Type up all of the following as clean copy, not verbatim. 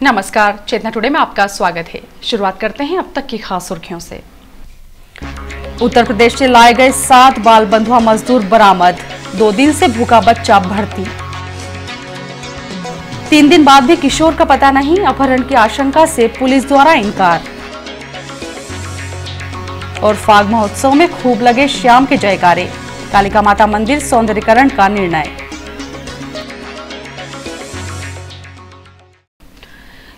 नमस्कार, चेतना टुडे में आपका स्वागत है। शुरुआत करते हैं अब तक की खास सुर्खियों से। उत्तर प्रदेश से लाए गए 7 बाल बंधुआ मजदूर बरामद। 2 दिन से भूखा बच्चा भर्ती। 3 दिन बाद भी किशोर का पता नहीं, अपहरण की आशंका से पुलिस द्वारा इनकार। और फाग महोत्सव में खूब लगे श्याम के जयकारे। कालिका माता मंदिर सौंदर्यीकरण का निर्णय।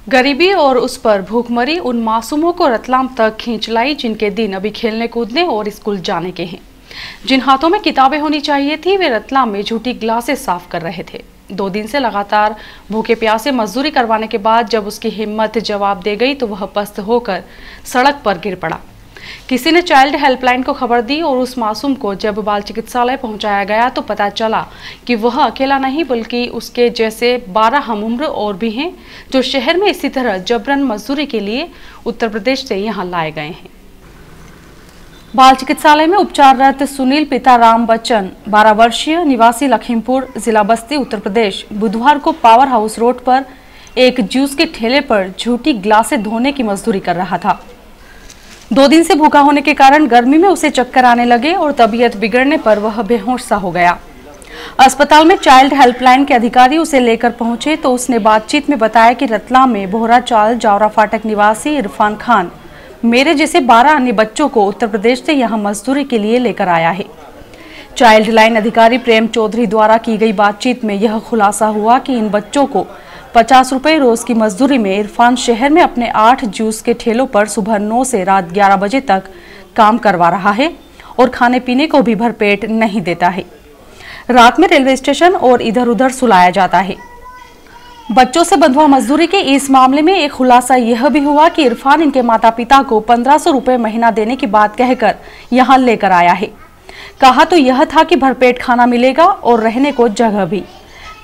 गरीबी और उस पर भूखमरी उन मासूमों को रतलाम तक खींच लाई जिनके दिन अभी खेलने कूदने और स्कूल जाने के हैं। जिन हाथों में किताबें होनी चाहिए थी वे रतलाम में झूठी ग्लासेस साफ कर रहे थे। 2 दिन से लगातार भूखे प्यासे मजदूरी करवाने के बाद जब उसकी हिम्मत जवाब दे गई तो वह पस्त होकर सड़क पर गिर पड़ा। किसी ने चाइल्ड हेल्पलाइन को खबर दी और उस मासूम को जब बाल चिकित्सालय पहुंचाया गया तो पता चला कि वह अकेला नहीं बल्कि उसके जैसे 12 हमउम्र और भी हैं जो शहर में इसी तरह जबरन मजदूरी के लिए उत्तर प्रदेश से यहां लाए गए हैं। बाल चिकित्सालय में उपचाररत सुनील पिता राम बच्चन 12 वर्षीय निवासी लखीमपुर जिला बस्ती उत्तर प्रदेश बुधवार को पावर हाउस रोड पर एक जूस के ठेले पर झूठी ग्लासें धोने की मजदूरी कर रहा था। 2 दिन से भूखा होने के कारण गर्मी में उसे चक्कर आने लगे और तबीयत बिगड़ने पर वह बेहोश सा हो गया। अस्पताल में चाइल्ड हेल्पलाइन के अधिकारी उसे लेकर पहुंचे तो उसने बातचीत में बताया कि रतलाम में बोहरा चाल जावरा फाटक निवासी इरफान खान मेरे जैसे 12 अन्य बच्चों को उत्तर प्रदेश से यहां मजदूरी के लिए लेकर आया है। चाइल्ड लाइन अधिकारी प्रेम चौधरी द्वारा की गई बातचीत में यह खुलासा हुआ कि इन बच्चों को 50 रुपए रोज की मजदूरी में इरफान शहर में अपने 8 जूस के ठेलों पर सुबह 9 से रात 11 बजे तक काम करवा रहा है और खाने पीने को भी भरपेट नहीं देता है। रात में रेलवे स्टेशन और इधर उधर सुलाया जाता है। बच्चों से बंधुआ मजदूरी के इस मामले में एक खुलासा यह भी हुआ कि इरफान इनके माता पिता को 1500 रुपए महीना देने की बात कहकर यहाँ लेकर आया है। कहा तो यह था कि भरपेट खाना मिलेगा और रहने को जगह भी,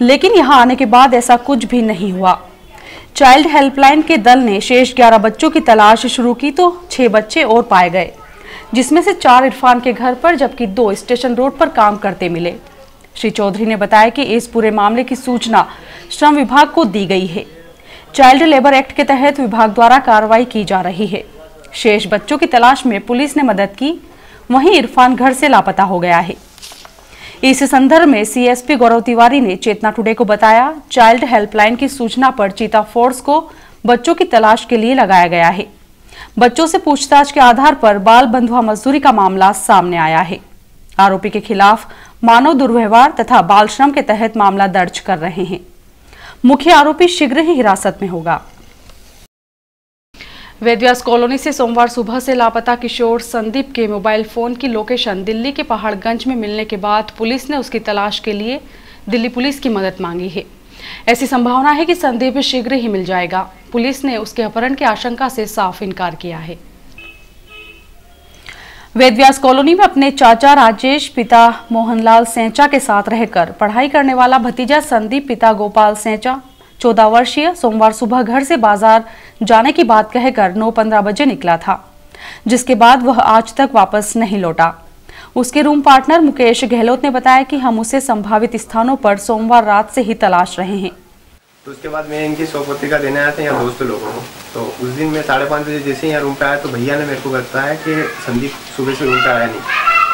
लेकिन यहां आने के बाद ऐसा कुछ भी नहीं हुआ। चाइल्ड हेल्पलाइन के दल ने शेष 11 बच्चों की तलाश शुरू की तो 6 बच्चे और पाए गए, जिसमें से 4 इरफान के घर पर जबकि 2 स्टेशन रोड पर काम करते मिले। श्री चौधरी ने बताया कि इस पूरे मामले की सूचना श्रम विभाग को दी गई है। चाइल्ड लेबर एक्ट के तहत विभाग द्वारा कार्रवाई की जा रही है। शेष बच्चों की तलाश में पुलिस ने मदद की, वहीं इरफान घर से लापता हो गया है। इस संदर्भ में सीएसपी गौरव तिवारी ने चेतना टुडे को बताया, चाइल्ड हेल्पलाइन की सूचना पर चीता फोर्स को बच्चों की तलाश के लिए लगाया गया है। बच्चों से पूछताछ के आधार पर बाल बंधुआ मजदूरी का मामला सामने आया है। आरोपी के खिलाफ मानव दुर्व्यवहार तथा बाल श्रम के तहत मामला दर्ज कर रहे हैं। मुख्य आरोपी शीघ्र ही हिरासत में होगा। वेदव्यास कॉलोनी से सोमवार सुबह से लापता किशोर संदीप के मोबाइल फोन की लोकेशन दिल्ली के पहाड़गंज में मिलने के बाद पुलिस ने उसकी तलाश के लिए दिल्ली पुलिस की मदद मांगी है। ऐसी संभावना है कि संदीप शीघ्र ही मिल जाएगा। पुलिस ने उसके अपहरण की आशंका से साफ इनकार किया है। वेदव्यास कॉलोनी में अपने चाचा राजेश पिता मोहनलाल सेंचा के साथ रहकर पढ़ाई करने वाला भतीजा संदीप पिता गोपाल सेंचा 14 वर्षीय सोमवार सुबह घर से बाजार जाने की बात कहकर 9:15 बजे निकला था, जिसके बाद वह आज तक वापस नहीं लौटा। उसके रूम पार्टनर मुकेश गहलोत ने बताया कि हम उसे संभावित स्थानों पर सोमवार रात से ही तलाश रहे हैं। तो उसके बाद मैं इनकी शवपत्रिका देने आया था यहाँ दोस्त लोगों को। तो उस दिन मैं 5:30 बजे जैसे यहाँ रूम पे आया तो भैया ने मेरे को बताया कि संदीप सुबह से रूम पे आया नहीं।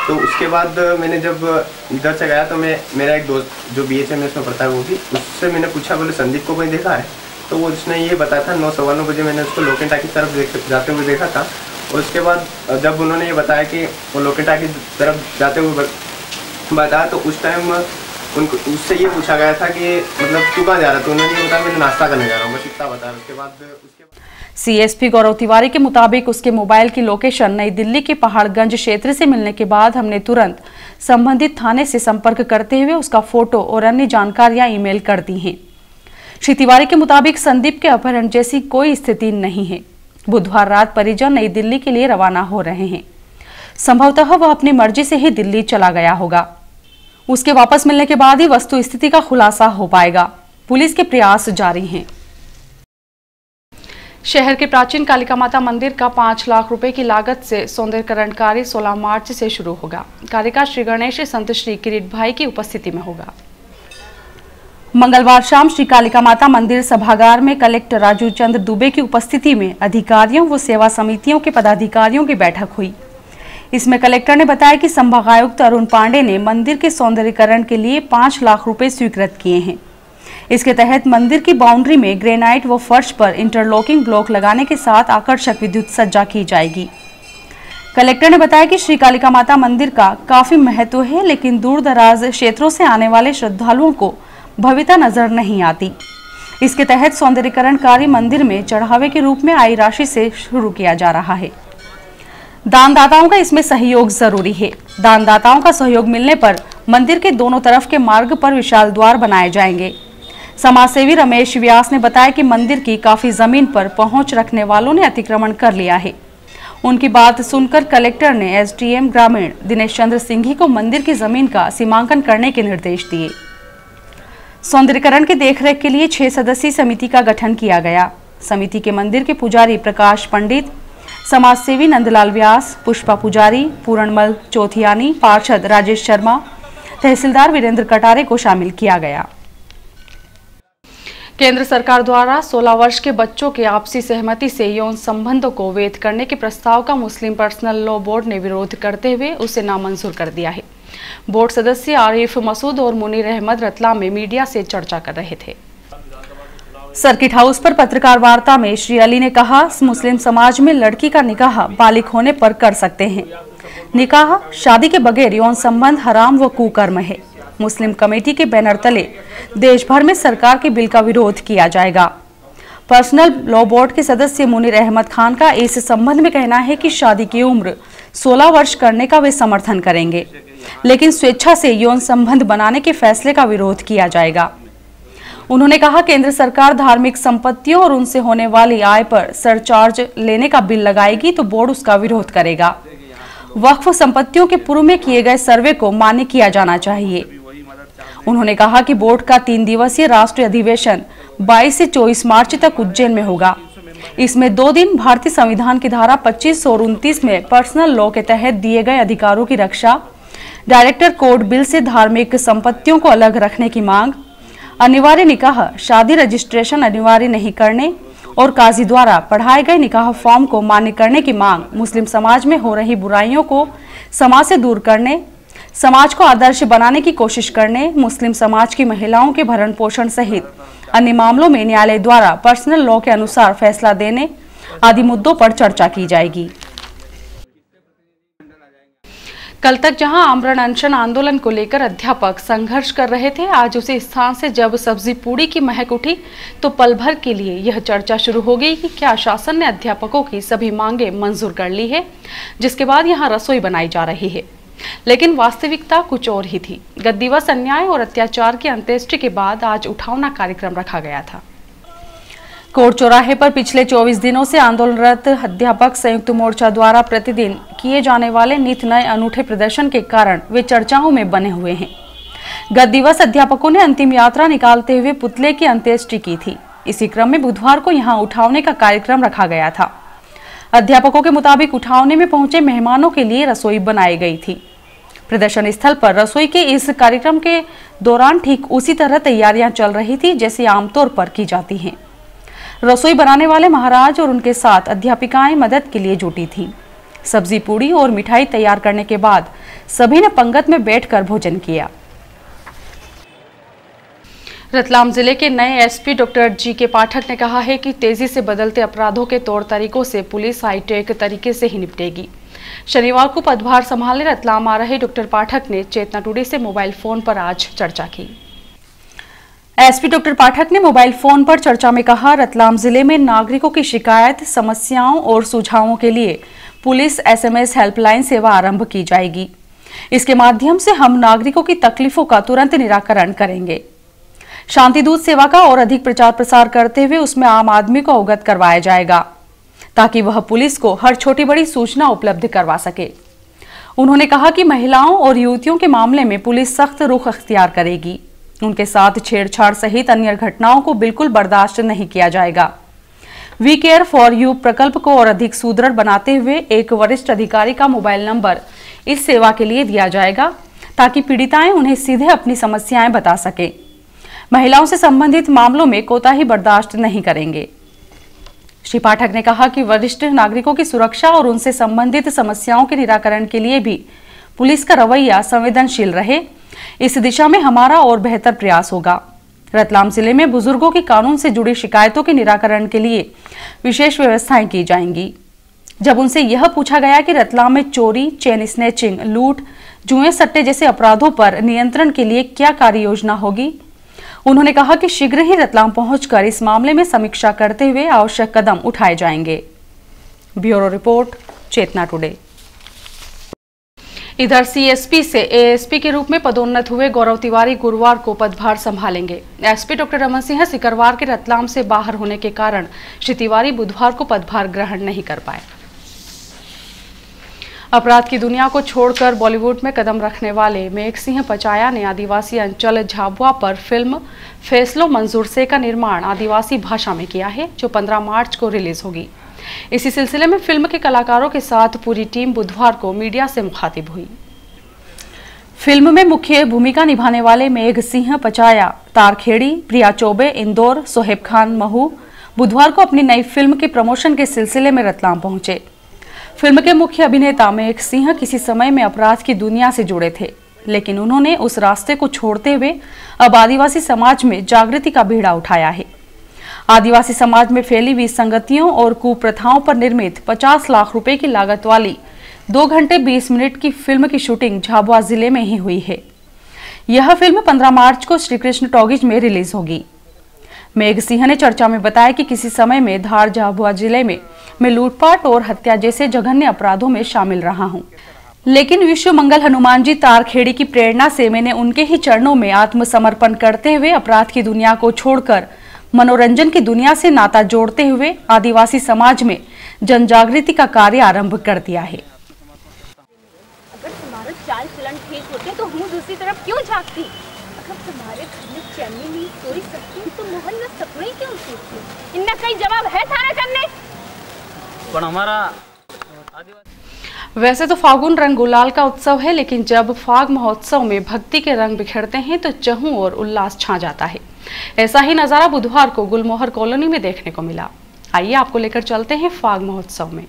तो उसके बाद मैंने जब इधर से गया तो मेरा एक दोस्त जो BHMS में पढ़ता है वो भी, उससे मैंने पूछा, बोले संदीप को कोई देखा है? तो वो उसने ये बताया था 9:15 बजे मैंने उसको लोकेटा की तरफ जाते हुए देखा था। और उसके बाद जब उन्होंने ये बताया कि वो लोकेटा की तरफ जाते हुए बताया तो उस टाइम उनको उससे ये पूछा गया था कि मतलब तू कहाँ जा रहा था? उन्होंने ये बताया मैं नाश्ता करने जा रहा हूँ, बस इतना बताया। उसके बाद सीएसपी गौरव तिवारी के मुताबिक उसके मोबाइल की लोकेशन नई दिल्ली के पहाड़गंज क्षेत्र से मिलने के बाद हमने तुरंत संबंधित थाने से संपर्क करते हुए उसका फोटो और अन्य जानकारियां ईमेल कर दी हैं। श्री तिवारी के मुताबिक संदीप के अपहरण जैसी कोई स्थिति नहीं है। बुधवार रात परिजन नई दिल्ली के लिए रवाना हो रहे हैं। संभवतः वह अपनी मर्जी से ही दिल्ली चला गया होगा। उसके वापस मिलने के बाद ही वस्तु स्थिति का खुलासा हो पाएगा। पुलिस के प्रयास जारी हैं। शहर के प्राचीन कालिका माता मंदिर का 5 लाख रुपए की लागत से सौंदर्यीकरण कार्य 16 मार्च से शुरू होगा। कार्य का श्री गणेश संत श्री किरीट भाई की उपस्थिति में होगा। मंगलवार शाम श्री कालिका माता मंदिर सभागार में कलेक्टर राजू चंद्र दुबे की उपस्थिति में अधिकारियों व सेवा समितियों के पदाधिकारियों की बैठक हुई। इसमें कलेक्टर ने बताया कि संभागायुक्त अरुण पांडे ने मंदिर के सौंदर्यीकरण के लिए 5 लाख रुपए स्वीकृत किए हैं। इसके तहत मंदिर की बाउंड्री में ग्रेनाइट व फर्श पर इंटरलॉकिंग ब्लॉक लगाने के साथ आकर्षक विद्युत सज्जा की जाएगी। कलेक्टर ने बताया कि श्री कालिका माता मंदिर का काफी महत्व है, लेकिन दूर दराज क्षेत्रों से आने वाले श्रद्धालुओं को भव्यता नजर नहीं आती। इसके तहत सौंदर्यीकरण कार्य मंदिर में चढ़ावे के रूप में आई राशि से शुरू किया जा रहा है। दानदाताओं का इसमें सहयोग जरूरी है। दानदाताओं का सहयोग मिलने पर मंदिर के दोनों तरफ के मार्ग पर विशाल द्वार बनाए जाएंगे। समाजसेवी रमेश व्यास ने बताया कि मंदिर की काफी जमीन पर पहुंच रखने वालों ने अतिक्रमण कर लिया है। उनकी बात सुनकर कलेक्टर ने एसडीएम ग्रामीण दिनेश चंद्र सिंघी को मंदिर की जमीन का सीमांकन करने के निर्देश दिए। सौंदर्यीकरण की देखरेख के लिए 6 सदस्यीय समिति का गठन किया गया। समिति के मंदिर के पुजारी प्रकाश पंडित, समाजसेवी नंदलाल व्यास, पुष्पा पुजारी, पूरणमल चौथियानी, पार्षद राजेश शर्मा, तहसीलदार वीरेंद्र कटारे को शामिल किया गया। केंद्र सरकार द्वारा 16 वर्ष के बच्चों के आपसी सहमति से यौन संबंधों को वैध करने के प्रस्ताव का मुस्लिम पर्सनल लॉ बोर्ड ने विरोध करते हुए उसे नामंजूर कर दिया है। बोर्ड सदस्य आरिफ मसूद और मुनीर अहमद रतलाम में मीडिया से चर्चा कर रहे थे। सर्किट हाउस पर पत्रकार वार्ता में श्री अली ने कहा, मुस्लिम समाज में लड़की का निकाह बालिग होने पर कर सकते हैं। निकाह शादी के बगैर यौन संबंध हराम व कुकर्म है। मुस्लिम कमेटी के बैनर तले देश भर में सरकार के बिल का विरोध किया जाएगा। पर्सनल लॉ बोर्ड के सदस्य मुनीर अहमद खान का इस संबंध में कहना है कि शादी की उम्र 16 वर्ष करने का वे समर्थन करेंगे, लेकिन स्वेच्छा से यौन संबंध बनाने के फैसले का विरोध किया जाएगा। उन्होंने कहा, केंद्र सरकार धार्मिक संपत्तियों और उनसे होने वाली आय पर सरचार्ज लेने का बिल लगाएगी तो बोर्ड उसका विरोध करेगा। वक्फ संपत्तियों के पूर्व में किए गए सर्वे को मान्य किया जाना चाहिए। उन्होंने कहा कि बोर्ड का 3 दिवसीय राष्ट्रीय अधिवेशन 22 से 24 मार्च तक उज्जैन में होगा। इसमें 2 दिन भारतीय संविधान की धारा 25 और 29 में पर्सनल लॉ के तहत दिए गए अधिकारों की रक्षा, डायरेक्टर कोड बिल से धार्मिक संपत्तियों को अलग रखने की मांग, अनिवार्य निकाह शादी रजिस्ट्रेशन अनिवार्य नहीं करने और काजी द्वारा पढ़ाए गए निकाह फॉर्म को मान्य करने की मांग, मुस्लिम समाज में हो रही बुराइयों को समाज से दूर करने, समाज को आदर्श बनाने की कोशिश करने, मुस्लिम समाज की महिलाओं के भरण पोषण सहित अन्य मामलों में न्यायालय द्वारा पर्सनल लॉ के अनुसार फैसला देने आदि मुद्दों पर चर्चा की जाएगी। कल तक जहां आमरण अनशन आंदोलन को लेकर अध्यापक संघर्ष कर रहे थे, आज उसी स्थान से जब सब्जी पूड़ी की महक उठी तो पल भर के लिए यह चर्चा शुरू हो गई कि क्या शासन ने अध्यापकों की सभी मांगें मंजूर कर ली है, जिसके बाद यहां रसोई बनाई जा रही है। लेकिन वास्तविकता कुछ और ही थी। गत दिवस अन्याय और अत्याचार की अंत्येष्टि के बाद आज उठावना कार्यक्रम रखा गया था। कोर्ट चौराहे पर पिछले 24 दिनों से आंदोलनरत अध्यापक संयुक्त मोर्चा द्वारा प्रतिदिन किए जाने वाले नित नए अनूठे प्रदर्शन के कारण वे चर्चाओं में बने हुए हैं। गत दिवस अध्यापकों ने अंतिम यात्रा निकालते हुए पुतले की अंत्येष्टि की थी। इसी क्रम में बुधवार को यहां उठावने का कार्यक्रम रखा गया था। अध्यापकों के मुताबिक उठावने में पहुंचे मेहमानों के लिए रसोई बनाई गई थी। प्रदर्शन स्थल पर रसोई के इस कार्यक्रम के दौरान ठीक उसी तरह तैयारियां चल रही थी जैसे आमतौर पर की जाती हैं। रसोई बनाने वाले महाराज और उनके साथ अध्यापिकाएं मदद के लिए जुटी थीं। सब्जी पूड़ी और मिठाई तैयार करने के बाद सभी ने पंगत में बैठकर भोजन किया। रतलाम जिले के नए एसपी डॉक्टर जी.के. पाठक ने कहा है कि तेजी से बदलते अपराधों के तौर तरीकों से पुलिस हाईटेक तरीके से ही निपटेगी। शनिवार को पदभार संभालने रतलाम आ रहे डॉक्टर पाठक ने चेतना टुडे से मोबाइल फोन पर आज चर्चा की। एसपी डॉक्टर पाठक ने मोबाइल फोन पर चर्चा में कहा, रतलाम जिले में नागरिकों की शिकायत, समस्याओं और सुझावों के लिए पुलिस एसएमएस हेल्पलाइन सेवा आरंभ की जाएगी। इसके माध्यम से हम नागरिकों की तकलीफों का तुरंत निराकरण करेंगे। शांति दूत सेवा का और अधिक प्रचार प्रसार करते हुए उसमें आम आदमी को अवगत करवाया जाएगा ताकि वह पुलिस को हर छोटी बड़ी सूचना उपलब्ध करवा सके। उन्होंने कहा कि महिलाओं और युवतियों के मामले में पुलिस सख्त रुख अख्तियार करेगी। उनके साथ छेड़छाड़ सहित अन्य घटनाओं को बिल्कुल बर्दाश्त नहीं किया जाएगा। वी केयर फॉर यू प्रकल्प को और अधिक सुदृढ़ बनाते हुए एक वरिष्ठ अधिकारी का मोबाइल नंबर इस सेवा के लिए दिया जाएगा ताकि पीड़िताएं उन्हें सीधे अपनी समस्याएं बता सके। महिलाओं से संबंधित मामलों में कोताही बर्दाश्त नहीं करेंगे। श्री पाठक ने कहा कि वरिष्ठ नागरिकों की सुरक्षा और उनसे संबंधित समस्याओं के निराकरण के लिए भी पुलिस का रवैया संवेदनशील रहे, इस दिशा में हमारा और बेहतर प्रयास होगा। रतलाम जिले में बुजुर्गों की कानून से जुड़ी शिकायतों के निराकरण के लिए विशेष व्यवस्थाएं की जाएंगी। जब उनसे यह पूछा गया कि रतलाम में चोरी, चेन स्नैचिंग, लूट, जुए सट्टे जैसे अपराधों पर नियंत्रण के लिए क्या कार्य योजना होगी, उन्होंने कहा कि शीघ्र ही रतलाम पहुंचकर इस मामले में समीक्षा करते हुए आवश्यक कदम उठाए जाएंगे। ब्यूरो रिपोर्ट, चेतना टुडे। इधर सीएसपी से एएसपी के रूप में पदोन्नत हुए गौरव तिवारी गुरुवार को पदभार संभालेंगे। एसपी डॉक्टर रमन सिंह सिकरवार के रतलाम से बाहर होने के कारण श्री तिवारी बुधवार को पदभार ग्रहण नहीं कर पाए। अपराध की दुनिया को छोड़कर बॉलीवुड में कदम रखने वाले मेघ सिंह पचाया ने आदिवासी अंचल झाबुआ पर फिल्म फैसलो मंजूर से का निर्माण आदिवासी भाषा में किया है, जो 15 मार्च को रिलीज होगी। इसी सिलसिले में फिल्म के कलाकारों के साथ पूरी टीम बुधवार को मीडिया से मुखातिब हुई। फिल्म में मुख्य भूमिका निभाने वाले मेघ सिंह पचाया, तारखेड़ी, प्रिया चौबे, इंदौर, सोहेब खान महू बुधवार को अपनी नई फिल्म के प्रमोशन के सिलसिले में रतलाम पहुंचे। फिल्म के मुख्य अभिनेता मेघ सिंह किसी समय में अपराध की दुनिया से जुड़े थे, लेकिन उन्होंने उस रास्ते को छोड़ते हुए अब आदिवासी समाज में जागृति का बीड़ा उठाया है। आदिवासी समाज में फैली विसंगतियों और कुप्रथाओं पर निर्मित 50 लाख रुपए की लागत वाली 2 घंटे 20 मिनट की फिल्म की शूटिंग झाबुआ जिले में ही हुई है। यह फिल्म 15 मार्च को श्री कृष्ण टॉकीज में रिलीज होगी। मेघ सिंह ने चर्चा में बताया कि किसी समय में धार झाबुआ जिले में मैं लूटपाट और हत्या जैसे जघन्य अपराधों में शामिल रहा हूं, लेकिन विश्व मंगल हनुमान जी तारखेड़ी की प्रेरणा से मैंने उनके ही चरणों में आत्मसमर्पण करते हुए अपराध की दुनिया को छोड़कर मनोरंजन की दुनिया से नाता जोड़ते हुए आदिवासी समाज में जन जागृति का कार्य आरंभ कर दिया है। अगर तुम्हारा चाल चलन ठीक होते तो हम दूसरी तरफ क्यों झांकती? अगर तुम्हारे घर में चैनी नहीं सोई सकती तो मोहन में सपने क्यों सोचती? इनका कई जवाब है थाना करने। पर हमारा वैसे तो फागुन रंग गुलाल का उत्सव है, लेकिन जब फाग महोत्सव में भक्ति के रंग बिखरते हैं तो चहु और उल्लास छा जाता है। ऐसा ही नजारा बुधवार को गुलमोहर कॉलोनी में देखने को मिला। आइए आपको लेकर चलते हैं फाग महोत्सव में।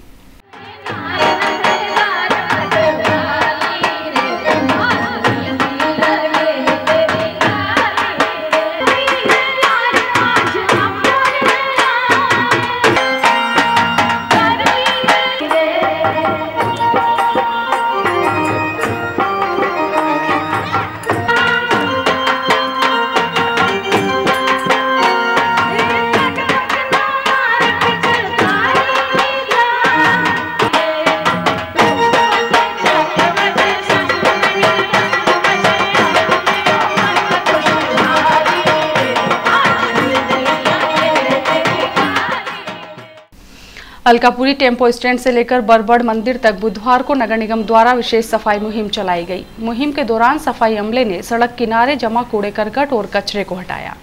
अलकापुरी टेम्पो स्टैंड से लेकर बरबड़ मंदिर तक बुधवार को नगर निगम द्वारा विशेष सफाई मुहिम चलाई गई। मुहिम के दौरान सफाई अमले ने सड़क किनारे जमा कूड़े करकट और कचरे को हटाया।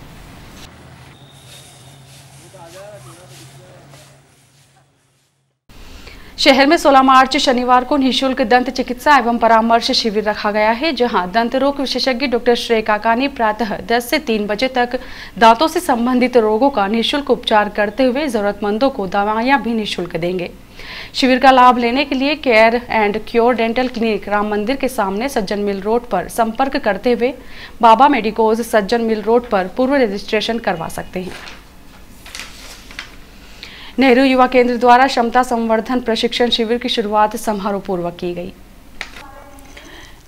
शहर में 16 मार्च शनिवार को निःशुल्क दंत चिकित्सा एवं परामर्श शिविर रखा गया है, जहां दंत रोग विशेषज्ञ डॉक्टर श्रेय काकानी प्रातः 10 से 3 बजे तक दांतों से संबंधित रोगों का निःशुल्क उपचार करते हुए जरूरतमंदों को दवाइयां भी निःशुल्क देंगे। शिविर का लाभ लेने के लिए care and cure dental clinic Ram मंदिर के सामने सज्जन मिल रोड पर संपर्क करते हुए बाबा मेडिकोज सज्जन मिल रोड पर पूर्व रजिस्ट्रेशन करवा सकते हैं। नेहरू युवा केंद्र द्वारा क्षमता संवर्धन प्रशिक्षण शिविर की शुरुआत समारोह पूर्वक की गई।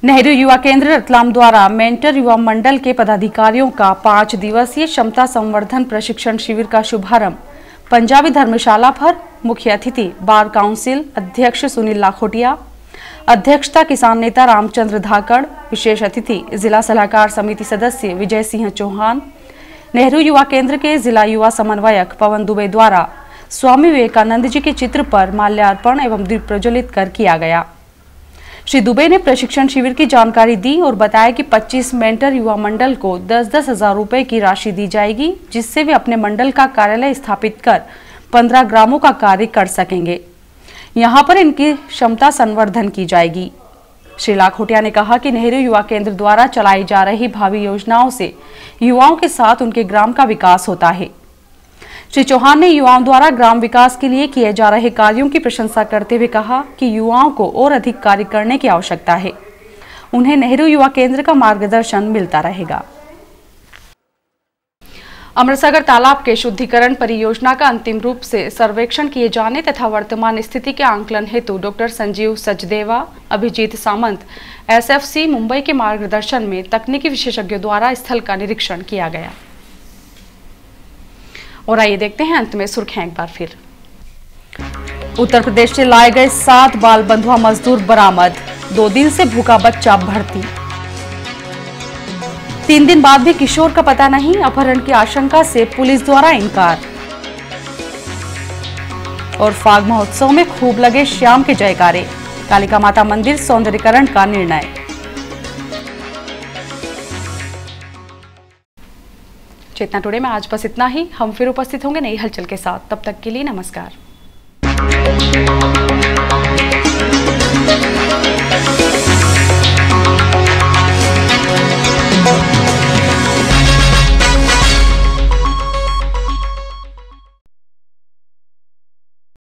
नेहरू युवा केंद्र रतलाम द्वारा मेंटर युवा मंडल के पदाधिकारियों का 5 दिवसीय क्षमता संवर्धन प्रशिक्षण शिविर का शुभारंभ पंजाबी धर्मशाला पर मुख्य अतिथि बार काउंसिल अध्यक्ष सुनील लाखोटिया, अध्यक्षता किसान नेता रामचंद्र धाकड़, विशेष अतिथि जिला सलाहकार समिति सदस्य विजय सिंह चौहान, नेहरू युवा केंद्र के जिला युवा समन्वयक पवन दुबे द्वारा स्वामी विवेकानंद जी के चित्र पर माल्यार्पण एवं दीप प्रज्वलित कर किया गया। श्री दुबे ने प्रशिक्षण शिविर की जानकारी दी और बताया कि 25 मेंटर युवा मंडल को 10-10 हजार रुपए की राशि दी जाएगी, जिससे वे अपने मंडल का कार्यालय स्थापित कर 15 ग्रामों का कार्य कर सकेंगे। यहाँ पर इनकी क्षमता संवर्धन की जाएगी। श्री लाखोटिया ने कहा कि नेहरू युवा केंद्र द्वारा चलाई जा रही भावी योजनाओं से युवाओं के साथ उनके ग्राम का विकास होता है। श्री चौहान ने युवाओं द्वारा ग्राम विकास के लिए किए जा रहे कार्यों की प्रशंसा करते हुए कहा कि युवाओं को और अधिक कार्य करने की आवश्यकता है। उन्हें नेहरू युवा केंद्र का मार्गदर्शन मिलता रहेगा। अमृतसर तालाब के शुद्धिकरण परियोजना का अंतिम रूप से सर्वेक्षण किए जाने तथा वर्तमान स्थिति के आंकलन हेतु डॉक्टर संजीव सचदेवा, अभिजीत सामंत, SFC मुंबई के मार्गदर्शन में तकनीकी विशेषज्ञों द्वारा स्थल का निरीक्षण किया गया। और आइए देखते हैं अंत में सुर्खियां एक बार फिर। उत्तर प्रदेश से लाए गए 7 बाल बंधुआ मजदूर बरामद, 2 दिन से भूखा बच्चा भर्ती। 3 दिन बाद भी किशोर का पता नहीं, अपहरण की आशंका से पुलिस द्वारा इनकार। और फाग महोत्सव में खूब लगे श्याम के जयकारे, कालिका माता मंदिर सौंदर्यीकरण का निर्णय। चेतना टुडे में आज बस इतना ही। हम फिर उपस्थित होंगे नई हलचल के साथ। तब तक के लिए नमस्कार।